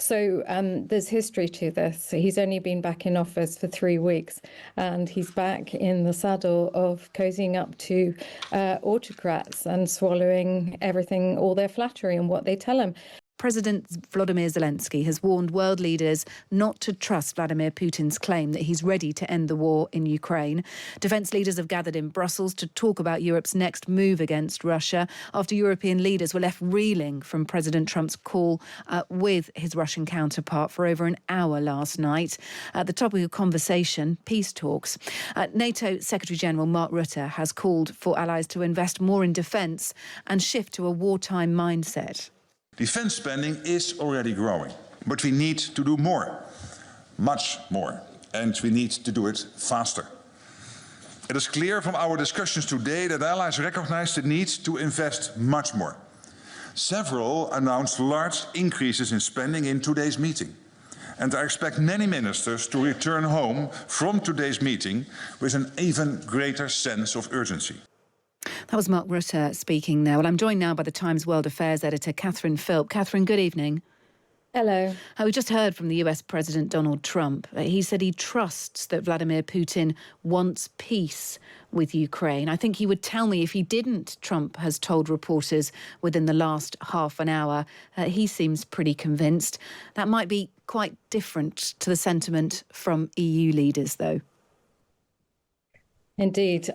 So there's history to this. He's only been back in office for 3 weeks, and he's back in the saddle of cozying up to autocrats and swallowing everything, all their flattery and what they tell him. President Vladimir Zelensky has warned world leaders not to trust Vladimir Putin's claim that he's ready to end the war in Ukraine. Defence leaders have gathered in Brussels to talk about Europe's next move against Russia after European leaders were left reeling from President Trump's call with his Russian counterpart for over an hour last night. At the topic of conversation, peace talks. NATO Secretary-General Mark Rutte has called for allies to invest more in defence and shift to a wartime mindset. Defence spending is already growing, but we need to do more, much more, and we need to do it faster. It is clear from our discussions today that allies recognise the need to invest much more. Several announced large increases in spending in today's meeting, and I expect many ministers to return home from today's meeting with an even greater sense of urgency. That was Mark Rutte speaking there. Well, I'm joined now by the Times World Affairs editor, Catherine Philp. Catherine, good evening. Hello. We just heard from the US President Donald Trump. He said he trusts that Vladimir Putin wants peace with Ukraine. I think he would tell me if he didn't, Trump has told reporters within the last half an hour. He seems pretty convinced. That might be quite different to the sentiment from EU leaders, though. Indeed.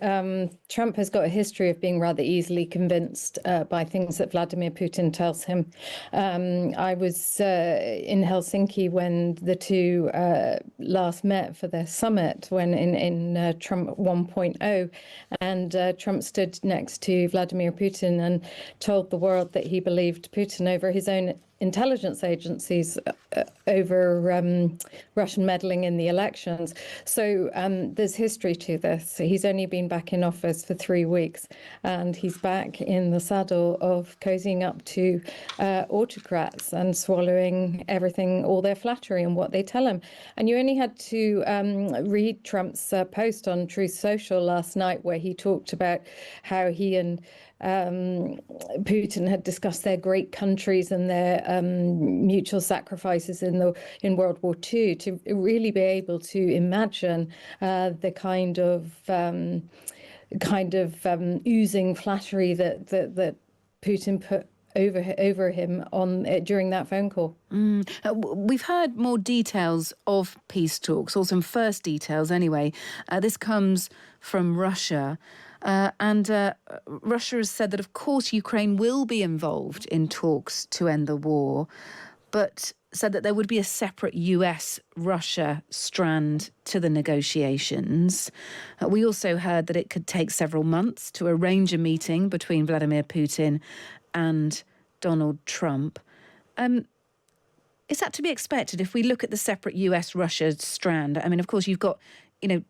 Trump has got a history of being rather easily convinced by things that Vladimir Putin tells him. I was in Helsinki when the two last met for their summit, when in Trump 1.0, and Trump stood next to Vladimir Putin and told the world that he believed Putin over his own intelligence agencies, over Russian meddling in the elections. So there's history to this. He's only been back in office for 3 weeks, and he's back in the saddle of cozying up to autocrats and swallowing everything, all their flattery and what they tell him. And you only had to read Trump's post on Truth Social last night, where he talked about how he and Putin had discussed their great countries and their mutual sacrifices in World War II, to really be able to imagine the kind of oozing flattery that Putin put over him on during that phone call. We've heard more details of peace talks, or some first details anyway. This comes from Russia. And Russia has said that, of course, Ukraine will be involved in talks to end the war, but said that there would be a separate US-Russia strand to the negotiations. We also heard that it could take several months to arrange a meeting between Vladimir Putin and Donald Trump. Is that to be expected if we look at the separate US-Russia strand? I mean, of course, you've got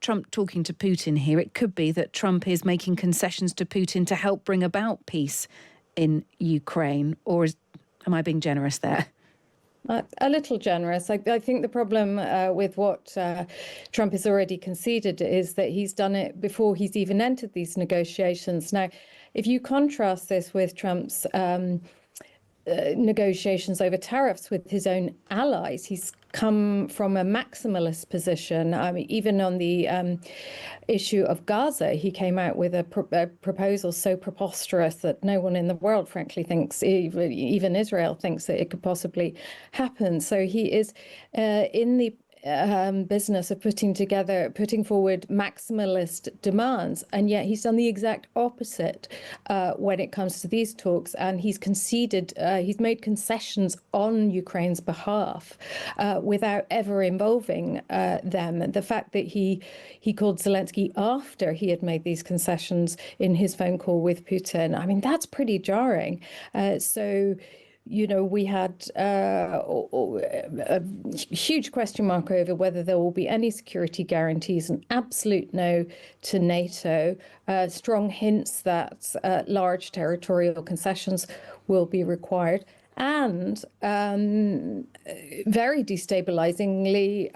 Trump talking to Putin here. It could be that Trump is making concessions to Putin to help bring about peace in Ukraine. Or am I being generous there? A little generous. I think the problem with what Trump has already conceded is that he's done it before he's even entered these negotiations. Now, if you contrast this with Trump's negotiations over tariffs with his own allies, he's come from a maximalist position. I mean, even on the issue of Gaza, he came out with a proposal so preposterous that no one in the world, frankly, thinks, even Israel, thinks that it could possibly happen. So he is in the business of putting forward maximalist demands, and yet he's done the exact opposite when it comes to these talks, and he's made concessions on Ukraine's behalf without ever involving them. The fact that he called Zelensky after he had made these concessions in his phone call with Putin, I mean, that's pretty jarring. We had a huge question mark over whether there will be any security guarantees, an absolute no to NATO, strong hints that large territorial concessions will be required. And very destabilizingly,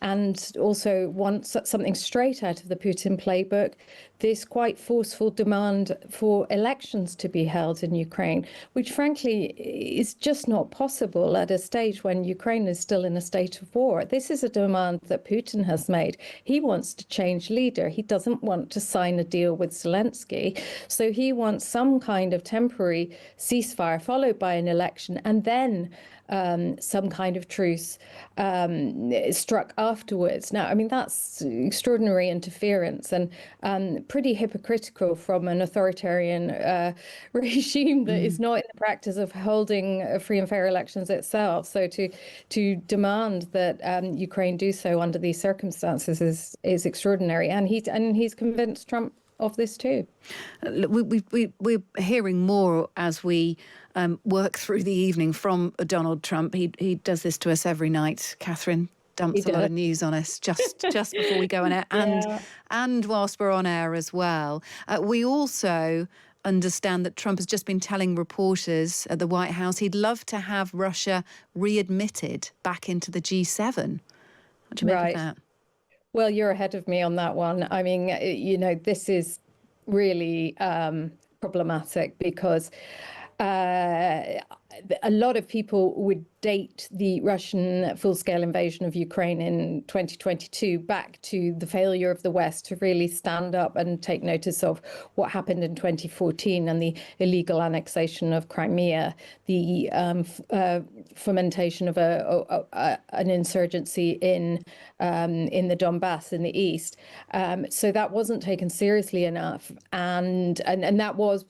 and also wants something straight out of the Putin playbook, this quite forceful demand for elections to be held in Ukraine, which frankly is just not possible at a stage when Ukraine is still in a state of war. This is a demand that Putin has made. He wants to change leader. He doesn't want to sign a deal with Zelensky. So he wants some kind of temporary ceasefire followed by an election, and then some kind of truce struck afterwards. Now, I mean, that's extraordinary interference and pretty hypocritical from an authoritarian regime that is not in the practice of holding free and fair elections itself. So to demand that Ukraine do so under these circumstances is extraordinary. And he's convinced Trump of this too. We're hearing more as we work through the evening from Donald Trump. He does this to us every night. Catherine dumps a lot of news on us just before we go on air, and whilst we're on air as well. We also understand that Trump has just been telling reporters at the White House he'd love to have Russia readmitted back into the G7. What do you make of that? Well, you're ahead of me on that one. I mean, this is really problematic because a lot of people would date the Russian full-scale invasion of Ukraine in 2022 back to the failure of the West to really stand up and take notice of what happened in 2014 and the illegal annexation of Crimea, the fomentation of an insurgency in the Donbass in the east. So that wasn't taken seriously enough, and that was.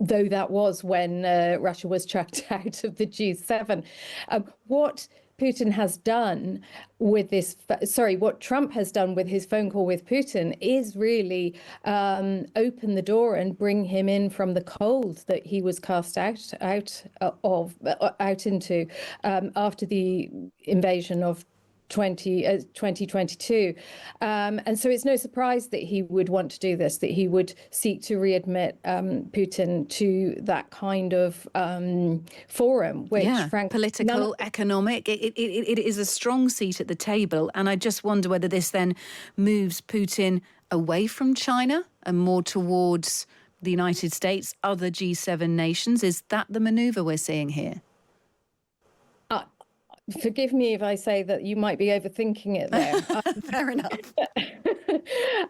Though that was when Russia was chucked out of the G7. What Putin has done with this, what Trump has done with his phone call with Putin is really open the door and bring him in from the cold that he was cast out into after the invasion of 2022. And so it's no surprise that he would want to do this, that he would seek to readmit Putin to that kind of forum, which frankly... Political, economic, it is a strong seat at the table. And I just wonder whether this then moves Putin away from China and more towards the United States, other G7 nations. Is that the manoeuvre we're seeing here? Forgive me if I say that you might be overthinking it there. Fair enough.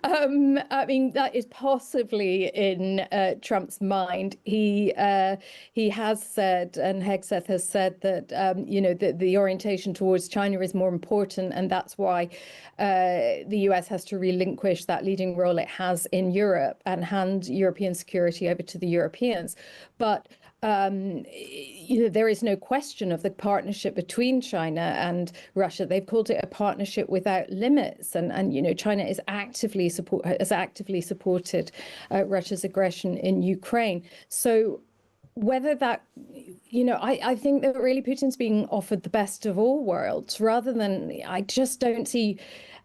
I mean, that is possibly in Trump's mind. He has said, and Hegseth has said that, that the orientation towards China is more important, and that's why the US has to relinquish that leading role it has in Europe and hand European security over to the Europeans. But there is no question of the partnership between China and Russia. They've called it a partnership without limits, and China has actively supported Russia's aggression in Ukraine. So whether that, I think that really Putin's being offered the best of all worlds, rather than, I just don't see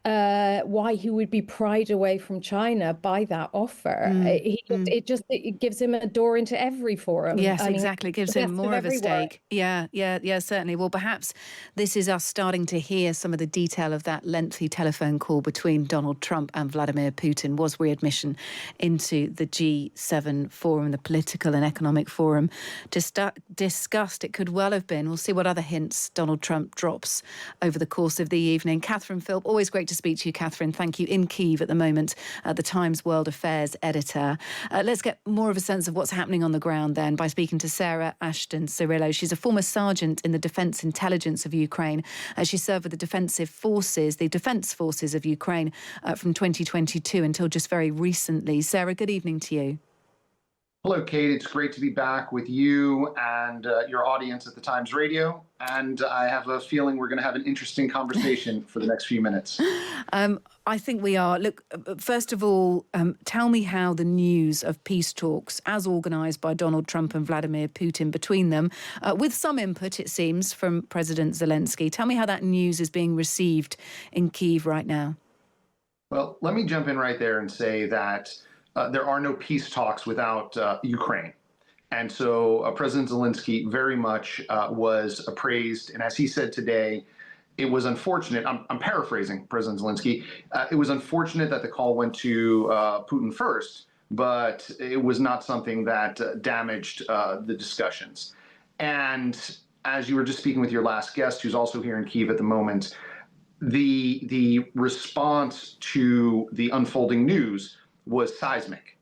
why he would be pried away from China by that offer. It gives him a door into every forum. Yes, exactly. It gives him more of a stake. Yeah, certainly. Well, perhaps this is us starting to hear some of the detail of that lengthy telephone call between Donald Trump and Vladimir Putin. Was readmission into the G7 forum, the political and economic forum, discussed. It could well have been. We'll see what other hints Donald Trump drops over the course of the evening. Catherine Philp, always great to speak to you, Catherine. Thank you. In Kyiv at the moment, the Times World Affairs editor. Let's get more of a sense of what's happening on the ground then by speaking to Sarah Ashton Cirillo. She's a former sergeant in the Defence Intelligence of Ukraine. She served with the Defence Forces of Ukraine from 2022 until just very recently. Sarah, good evening to you. Hello, Kate. It's great to be back with you and your audience at the Times Radio. And I have a feeling we're going to have an interesting conversation for the next few minutes. I think we are. Look, first of all, tell me how the news of peace talks, as organised by Donald Trump and Vladimir Putin between them, with some input, it seems, from President Zelensky. Tell me how that news is being received in Kyiv right now. Well, let me jump in right there and say that there are no peace talks without Ukraine. And so President Zelensky very much was appraised, and as he said today, it was unfortunate. I'm paraphrasing President Zelensky. It was unfortunate that the call went to Putin first, but it was not something that damaged the discussions. And as you were just speaking with your last guest, who's also here in Kyiv at the moment, the response to the unfolding news was seismic.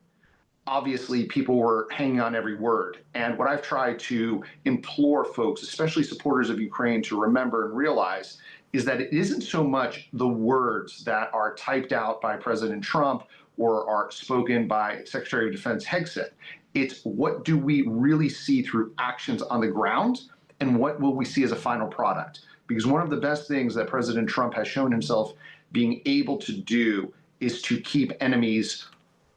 Obviously, people were hanging on every word. And what I've tried to implore folks, especially supporters of Ukraine, to remember and realize is that it isn't so much the words that are typed out by President Trump or are spoken by Secretary of Defense Hegseth. It's what do we really see through actions on the ground, and what will we see as a final product? Because one of the best things that President Trump has shown himself being able to do is to keep enemies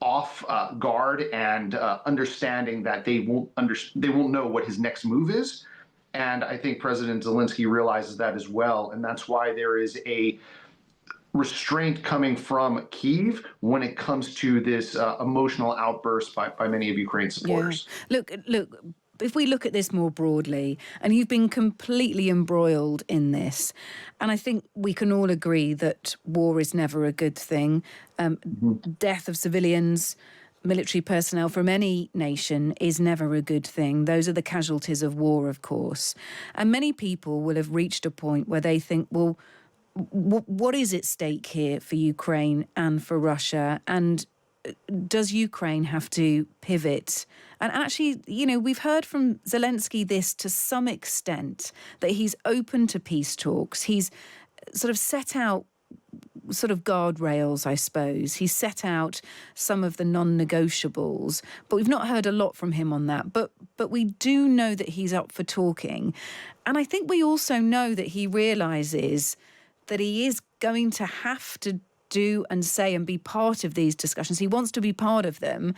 off guard and understanding that they won't know what his next move is. And I think President Zelensky realizes that as well. And that's why there is a restraint coming from Kyiv when it comes to this emotional outburst by many of Ukraine's supporters. Yeah. Look, if we look at this more broadly, and you've been completely embroiled in this, and I think we can all agree that war is never a good thing. Death of civilians, military personnel from any nation is never a good thing. Those are the casualties of war, of course. And many people will have reached a point where they think, well, what is at stake here for Ukraine and for Russia? And does Ukraine have to pivot? And actually, you know, we've heard from Zelensky this to some extent, that he's open to peace talks. He's sort of set out sort of guardrails, I suppose. He's set out some of the non-negotiables, but we've not heard a lot from him on that. But we do know that he's up for talking. And I think we also know that he realises that he is going to have to do and say and be part of these discussions. He wants to be part of them,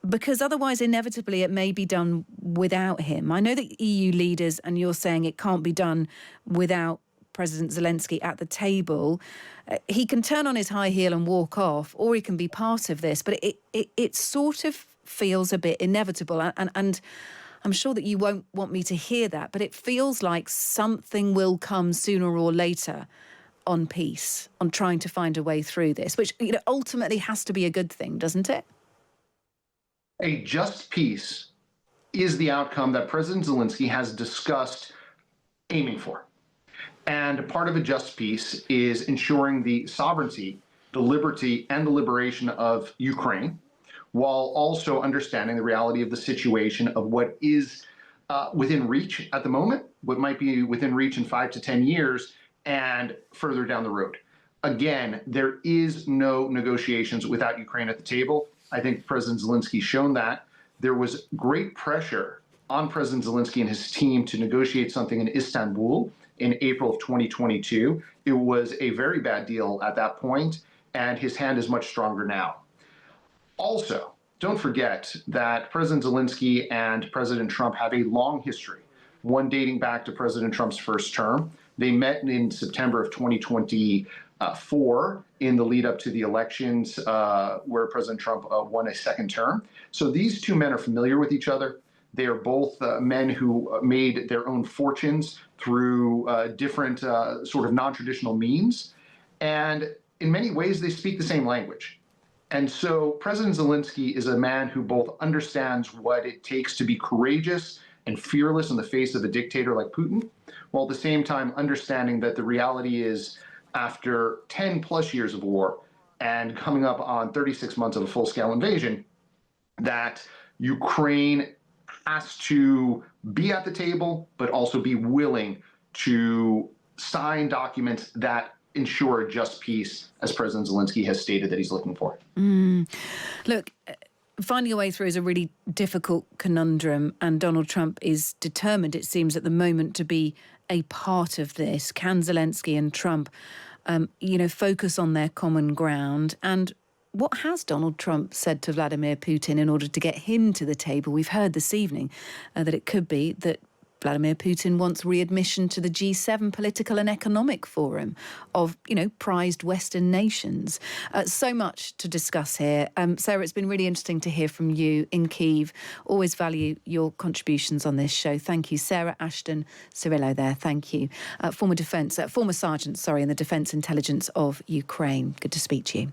because otherwise, inevitably, it may be done without him. I know that EU leaders, and you're saying it can't be done without President Zelensky at the table. He can turn on his high heel and walk off, or he can be part of this. But it sort of feels a bit inevitable. And I'm sure that you won't want me to hear that, but it feels like something will come sooner or later on peace, on trying to find a way through this, which, you know, ultimately has to be a good thing, doesn't it? A just peace is the outcome that President Zelensky has discussed aiming for. And part of a just peace is ensuring the sovereignty, the liberty, and the liberation of Ukraine, while also understanding the reality of the situation of what is within reach at the moment, what might be within reach in 5 to 10 years, and further down the road. Again, there is no negotiations without Ukraine at the table. I think President Zelensky's shown that. There was great pressure on President Zelensky and his team to negotiate something in Istanbul in April of 2022. It was a very bad deal at that point, and his hand is much stronger now. Also, don't forget that President Zelensky and President Trump have a long history, one dating back to President Trump's first term. They met in September of 2024 in the lead up to the elections where President Trump won a second term. So these two men are familiar with each other. They are both men who made their own fortunes through different sort of non-traditional means. And in many ways, they speak the same language. And so President Zelensky is a man who both understands what it takes to be courageous and fearless in the face of a dictator like Putin, while at the same time understanding that the reality is, after 10 plus years of war and coming up on 36 months of a full-scale invasion, that Ukraine has to be at the table, but also be willing to sign documents that ensure a just peace, as President Zelensky has stated that he's looking for. Look, finding a way through is a really difficult conundrum, and Donald Trump is determined, it seems, at the moment to be a part of this. Can Zelensky and Trump, focus on their common ground? And what has Donald Trump said to Vladimir Putin in order to get him to the table? We've heard this evening that it could be that Vladimir Putin wants readmission to the G7 political and economic forum of, prized Western nations. So much to discuss here. Sarah, it's been really interesting to hear from you in Kyiv. Always value your contributions on this show. Thank you. Sarah Ashton Cirillo there. Thank you. Former sergeant, in the Defence Intelligence of Ukraine. Good to speak to you.